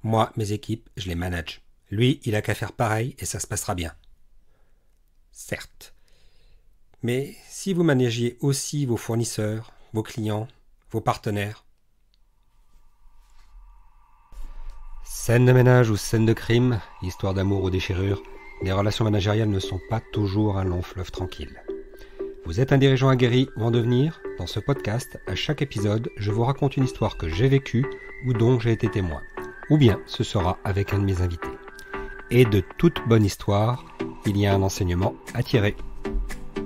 Moi, mes équipes, je les manage. Lui, il a qu'à faire pareil et ça se passera bien. Certes. Mais si vous managez aussi vos fournisseurs, vos clients, vos partenaires. Scène de ménage ou scène de crime, histoire d'amour ou déchirure, les relations managériales ne sont pas toujours un long fleuve tranquille. Vous êtes un dirigeant aguerri ou en devenir? Dans ce podcast, à chaque épisode, je vous raconte une histoire que j'ai vécue ou dont j'ai été témoin. Ou bien ce sera avec un de mes invités. Et de toute bonne histoire, il y a un enseignement à tirer.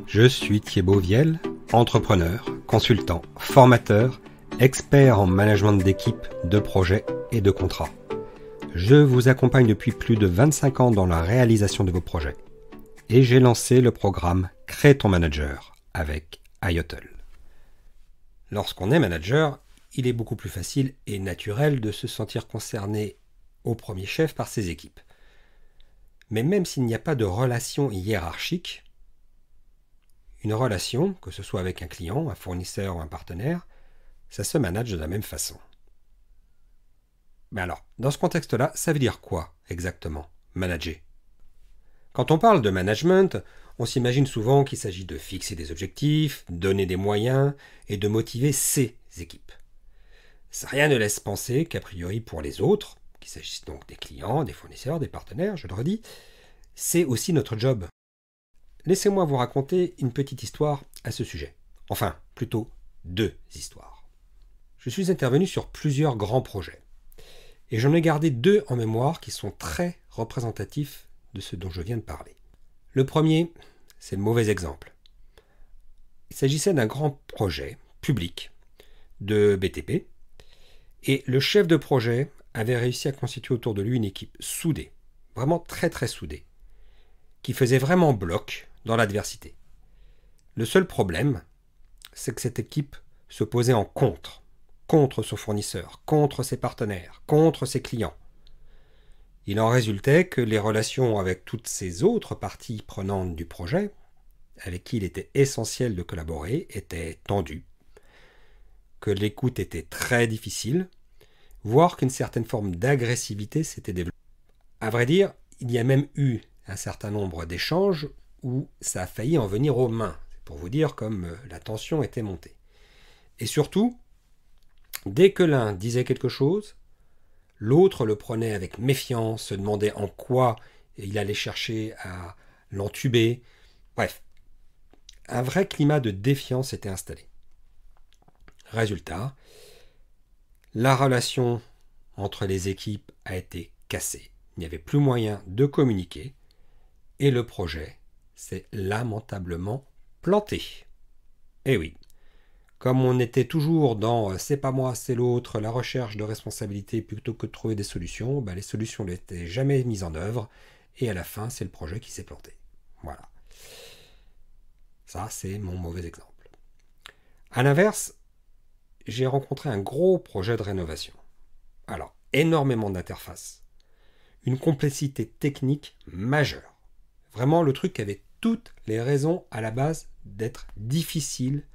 Je suis Thibaut Viel, entrepreneur, consultant, formateur, expert en management d'équipe, de projets et de contrats. Je vous accompagne depuis plus de 25 ans dans la réalisation de vos projets. Et j'ai lancé le programme Crée ton manager avec IOTL. Lorsqu'on est manager, il est beaucoup plus facile et naturel de se sentir concerné au premier chef par ses équipes. Mais même s'il n'y a pas de relation hiérarchique, une relation, que ce soit avec un client, un fournisseur ou un partenaire, ça se manage de la même façon. Mais alors, dans ce contexte-là, ça veut dire quoi exactement, manager? Quand on parle de management, on s'imagine souvent qu'il s'agit de fixer des objectifs, donner des moyens et de motiver ses équipes. Rien ne laisse penser qu'a priori pour les autres, qu'il s'agisse donc des clients, des fournisseurs, des partenaires, je le redis, c'est aussi notre job. Laissez-moi vous raconter une petite histoire à ce sujet. Enfin, plutôt 2 histoires. Je suis intervenu sur plusieurs grands projets. Et j'en ai gardé 2 en mémoire qui sont très représentatifs de ce dont je viens de parler. Le premier, c'est le mauvais exemple. Il s'agissait d'un grand projet public de BTP, et le chef de projet avait réussi à constituer autour de lui une équipe soudée, vraiment très très soudée, qui faisait vraiment bloc dans l'adversité. Le seul problème, c'est que cette équipe se posait en contre son fournisseur, contre ses partenaires, contre ses clients. Il en résultait que les relations avec toutes ces autres parties prenantes du projet, avec qui il était essentiel de collaborer, étaient tendues, que l'écoute était très difficile, voire qu'une certaine forme d'agressivité s'était développée. À vrai dire, il y a même eu un certain nombre d'échanges où ça a failli en venir aux mains, pour vous dire comme la tension était montée. Et surtout, dès que l'un disait quelque chose, l'autre le prenait avec méfiance, se demandait en quoi il allait chercher à l'entuber. Bref, un vrai climat de défiance était installé. Résultat, la relation entre les équipes a été cassée. Il n'y avait plus moyen de communiquer et le projet s'est lamentablement planté. Eh oui, comme on était toujours dans c'est pas moi, c'est l'autre, la recherche de responsabilité plutôt que de trouver des solutions, les solutions n'étaient jamais mises en œuvre et à la fin, c'est le projet qui s'est planté. Voilà. Ça, c'est mon mauvais exemple. À l'inverse, j'ai rencontré un gros projet de rénovation. Alors, énormément d'interfaces. Une complexité technique majeure. Vraiment le truc qui avait toutes les raisons à la base d'être difficile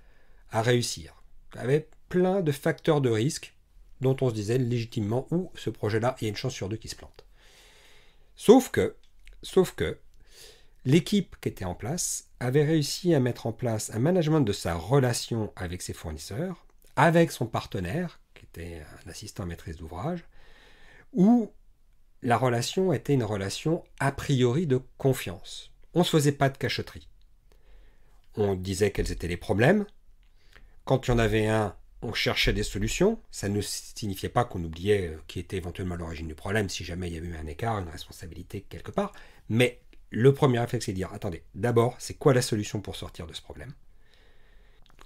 à réussir. Il y avait plein de facteurs de risque dont on se disait légitimement ce projet-là, il y a une chance sur 2 qu'il se plante. Sauf que l'équipe qui était en place avait réussi à mettre en place un management de sa relation avec ses fournisseurs, avec son partenaire, qui était un assistant maîtrise d'ouvrage, où la relation était une relation a priori de confiance. On ne se faisait pas de cachotterie. On disait quels étaient les problèmes. Quand il y en avait un, on cherchait des solutions. Ça ne signifiait pas qu'on oubliait qui était éventuellement à l'origine du problème, si jamais il y avait eu un écart, une responsabilité quelque part. Mais le premier réflexe, c'est de dire, attendez, d'abord, c'est quoi la solution pour sortir de ce problème?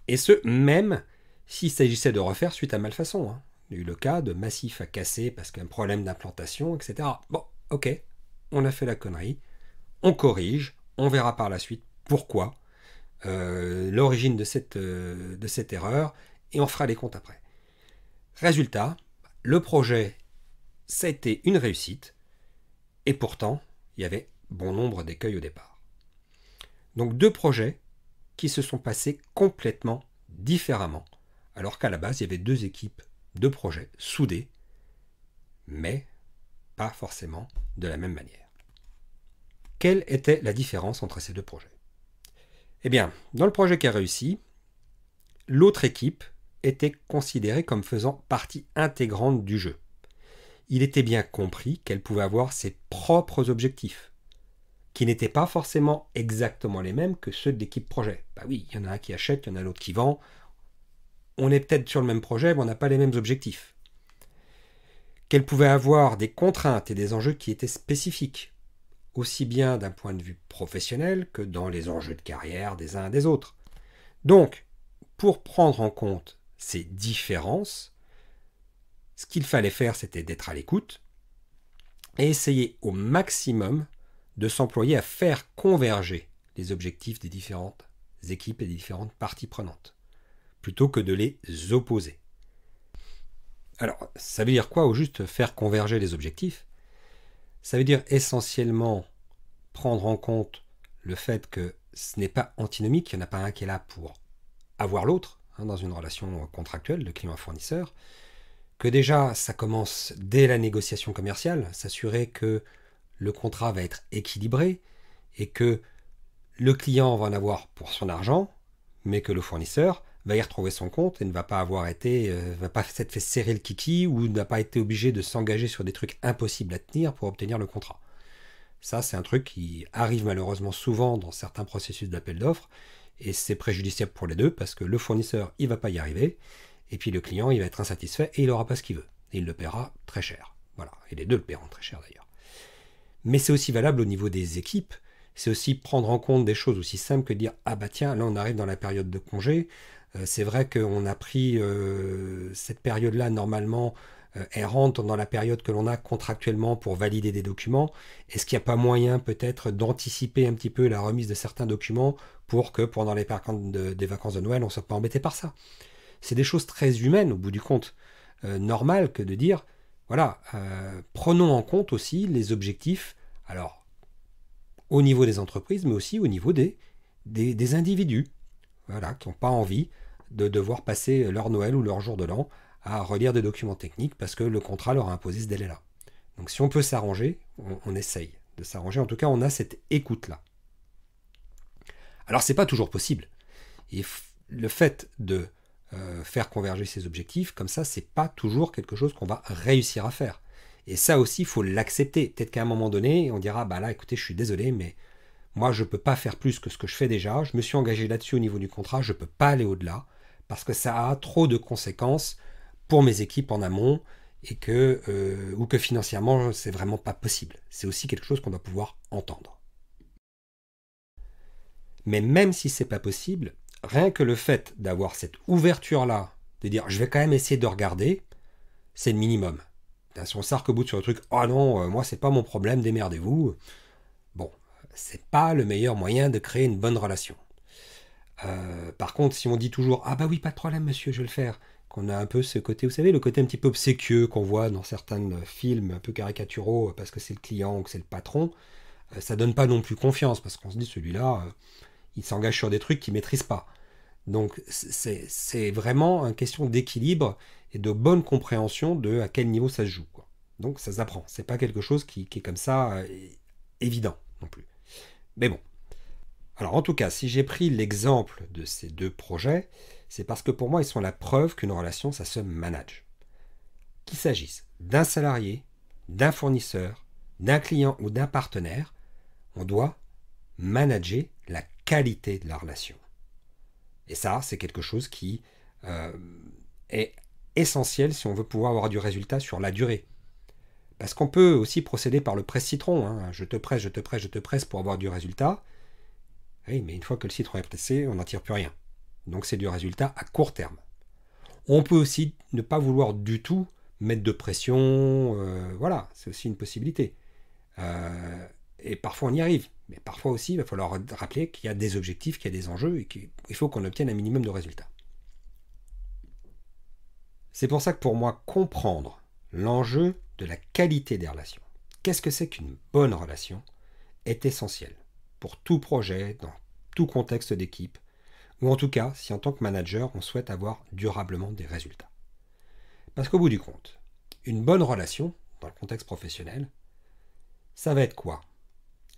Et ce, même s'il s'agissait de refaire suite à malfaçon. Il y a eu le cas de massif à casser parce qu'un problème d'implantation, etc. Bon, ok, on a fait la connerie, on corrige, on verra par la suite pourquoi, l'origine de cette erreur, et on fera les comptes après. Résultat, le projet, ça a été une réussite, et pourtant, il y avait bon nombre d'écueils au départ. Donc 2 projets qui se sont passés complètement différemment, alors qu'à la base, il y avait 2 équipes, 2 projets soudés, mais pas forcément de la même manière. Quelle était la différence entre ces deux projets? Eh bien, dans le projet qui a réussi, l'autre équipe était considérée comme faisant partie intégrante du jeu. Il était bien compris qu'elle pouvait avoir ses propres objectifs, qui n'étaient pas forcément exactement les mêmes que ceux de l'équipe projet. Bah oui, il y en a un qui achète, il y en a l'autre qui vend. On est peut-être sur le même projet, mais on n'a pas les mêmes objectifs. Qu'elle pouvait avoir des contraintes et des enjeux qui étaient spécifiques, aussi bien d'un point de vue professionnel que dans les enjeux de carrière des uns et des autres. Donc, pour prendre en compte ces différences, ce qu'il fallait faire, c'était d'être à l'écoute et essayer au maximum de s'employer à faire converger les objectifs des différentes équipes et des différentes parties prenantes, plutôt que de les opposer. Alors, ça veut dire quoi au juste faire converger les objectifs? Ça veut dire essentiellement prendre en compte le fait que ce n'est pas antinomique, il n'y en a pas un qui est là pour avoir l'autre, dans une relation contractuelle de client à fournisseur, que déjà ça commence dès la négociation commerciale, s'assurer que le contrat va être équilibré et que le client va en avoir pour son argent, mais que le fournisseur va y retrouver son compte et ne va pas avoir été, va pas s'être fait serrer le kiki ou n'a pas été obligé de s'engager sur des trucs impossibles à tenir pour obtenir le contrat. Ça, c'est un truc qui arrive malheureusement souvent dans certains processus d'appel d'offres et c'est préjudiciable pour les deux parce que le fournisseur, il va pas y arriver et puis le client, il va être insatisfait et il n'aura pas ce qu'il veut. Et il le paiera très cher. Voilà, et les deux le paieront très cher d'ailleurs. Mais c'est aussi valable au niveau des équipes. C'est aussi prendre en compte des choses aussi simples que de dire « Ah bah tiens, là on arrive dans la période de congé. C'est vrai qu'on a pris cette période-là normalement, elle rentre dans la période que l'on a contractuellement pour valider des documents. Est-ce qu'il n'y a pas moyen peut-être d'anticiper un petit peu la remise de certains documents pour que pendant les des vacances de Noël, on ne soit pas embêté par ça ?» C'est des choses très humaines au bout du compte, normales que de dire voilà, prenons en compte aussi les objectifs, alors au niveau des entreprises, mais aussi au niveau des individus, voilà, qui n'ont pas envie de devoir passer leur Noël ou leur jour de l'an à relire des documents techniques parce que le contrat leur a imposé ce délai-là. Donc si on peut s'arranger, on essaye de s'arranger. En tout cas, on a cette écoute-là. Alors c'est pas toujours possible. Et le fait de faire converger ces objectifs, comme ça, c'est pas toujours quelque chose qu'on va réussir à faire. Et ça aussi, il faut l'accepter. Peut-être qu'à un moment donné, on dira, bah là, écoutez, je suis désolé, mais moi, je ne peux pas faire plus que ce que je fais déjà. Je me suis engagé là-dessus au niveau du contrat, je ne peux pas aller au-delà, parce que ça a trop de conséquences pour mes équipes en amont, et ou que financièrement, c'est vraiment pas possible. C'est aussi quelque chose qu'on doit pouvoir entendre. Mais même si c'est pas possible, rien que le fait d'avoir cette ouverture-là, de dire je vais quand même essayer de regarder, c'est le minimum. Si on s'arc-boute sur le truc, oh non, moi c'est pas mon problème, démerdez-vous. Bon, c'est pas le meilleur moyen de créer une bonne relation. Par contre, si on dit toujours ah bah oui, pas de problème monsieur, je vais le faire, qu'on a un peu ce côté, vous savez, le côté un petit peu obséquieux qu'on voit dans certains films un peu caricaturaux parce que c'est le client ou que c'est le patron, ça donne pas non plus confiance parce qu'on se dit celui-là, il s'engage sur des trucs qu'il maîtrise pas. Donc c'est vraiment une question d'équilibre et de bonne compréhension de à quel niveau ça se joue, quoi. Donc ça s'apprend. C'est pas quelque chose qui est comme ça évident non plus. Mais bon. Alors en tout cas, si j'ai pris l'exemple de ces deux projets, c'est parce que pour moi, ils sont la preuve qu'une relation, ça se manage. Qu'il s'agisse d'un salarié, d'un fournisseur, d'un client ou d'un partenaire, on doit manager la qualité de la relation. Et ça, c'est quelque chose qui est essentiel si on veut pouvoir avoir du résultat sur la durée. Parce qu'on peut aussi procéder par le presse-citron. Hein. Je te presse, je te presse, je te presse pour avoir du résultat. Oui, mais une fois que le citron est pressé, on n'en tire plus rien. Donc c'est du résultat à court terme. On peut aussi ne pas vouloir du tout mettre de pression. Voilà, c'est aussi une possibilité. Et parfois on y arrive. Mais parfois aussi, il va falloir rappeler qu'il y a des objectifs, qu'il y a des enjeux et qu'il faut qu'on obtienne un minimum de résultats. C'est pour ça que pour moi, comprendre l'enjeu de la qualité des relations, qu'est-ce que c'est qu'une bonne relation, est essentiel pour tout projet, dans tout contexte d'équipe, ou en tout cas, si en tant que manager, on souhaite avoir durablement des résultats. Parce qu'au bout du compte, une bonne relation, dans le contexte professionnel, ça va être quoi?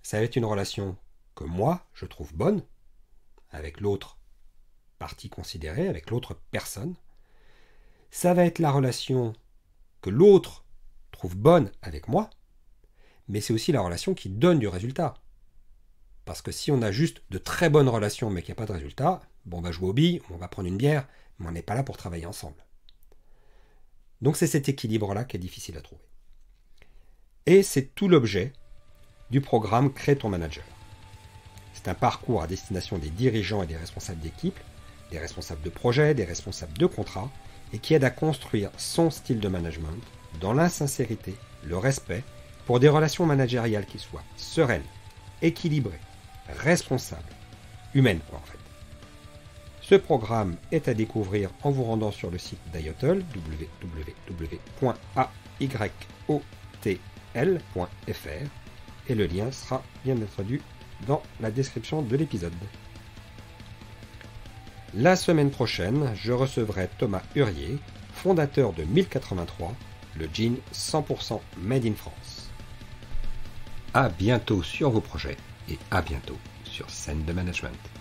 Ça va être une relation que moi, je trouve bonne, avec l'autre partie considérée, avec l'autre personne. Ça va être la relation que l'autre trouve bonne avec moi, mais c'est aussi la relation qui donne du résultat. Parce que si on a juste de très bonnes relations mais qu'il n'y a pas de résultat, bon, on va jouer aux billes, on va prendre une bière, mais on n'est pas là pour travailler ensemble. Donc c'est cet équilibre-là qui est difficile à trouver. Et c'est tout l'objet du programme Crée ton manager. C'est un parcours à destination des dirigeants et des responsables d'équipe, des responsables de projet, des responsables de contrat, et qui aide à construire son style de management dans l'insincérité, le respect, pour des relations managériales qui soient sereines, équilibrées, responsables, humaines en fait. Ce programme est à découvrir en vous rendant sur le site d'IOTL, www.ayotl.fr, et le lien sera bien introduit dans la description de l'épisode. La semaine prochaine, je recevrai Thomas Hurier, fondateur de 1083, le jean 100% made in France. À bientôt sur vos projets et à bientôt sur Scène de Management.